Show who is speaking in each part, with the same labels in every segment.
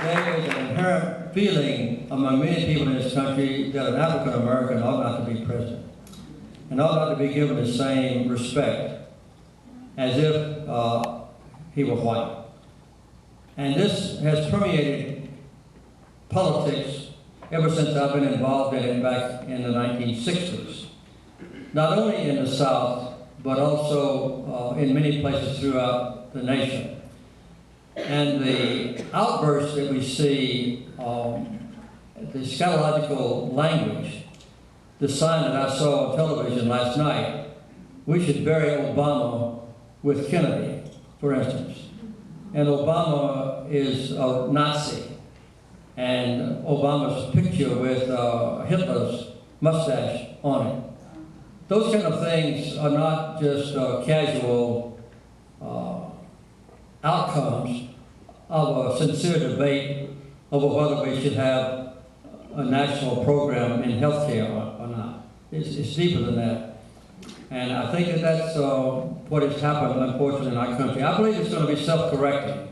Speaker 1: there is an inherent feeling among many people in this country that an African American ought not to be president and ought not to be given the same respect as if he were white. And this has permeated politics ever since I've been involved in it back in the 1960s. Not only in the South, but also in many places throughout the nation. And the outbursts that we see, the scatological language, the sign that I saw on television last night, we should bury Obama with Kennedy, for instance. And Obama is a Nazi. And Obama's picture with Hitler's mustache on it. Those kind of things are not just casual outcomes of a sincere debate over whether we should have a national program in healthcare or not. It's deeper than that. And I think that that's what has happened, unfortunately, in our country. I believe it's going to be self-correcting.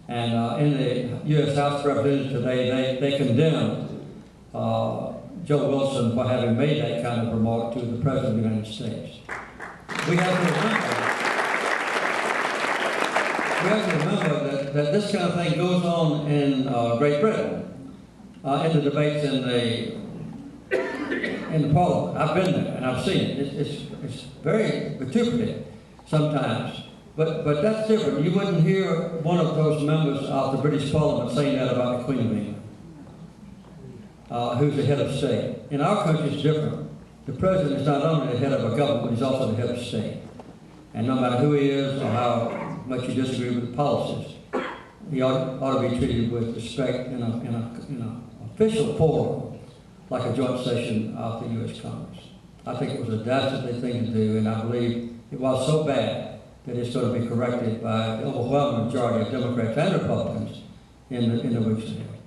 Speaker 1: And in the U.S. House of Representatives today, they condemned Joe Wilson for having made that kind of remark to the President of the United States. We have to remember that this kind of thing goes on in Great Britain, in the debates in the Parliament. I've been there and I've seen it. It's very vituperative sometimes. But that's different. You wouldn't hear one of those members of the British Parliament saying that about the Queen of England, who's the head of state. In our country, it's different. The president is not only the head of a government, but he's also the head of state. And no matter who he is or how much you disagree with the policies, he ought to be treated with respect in an official forum, like a joint session of the U.S. Congress. I think it was a dastardly thing to do, and I believe it was so bad that it's going to be corrected by the overwhelming majority of Democrats and Republicans in the weeks ahead.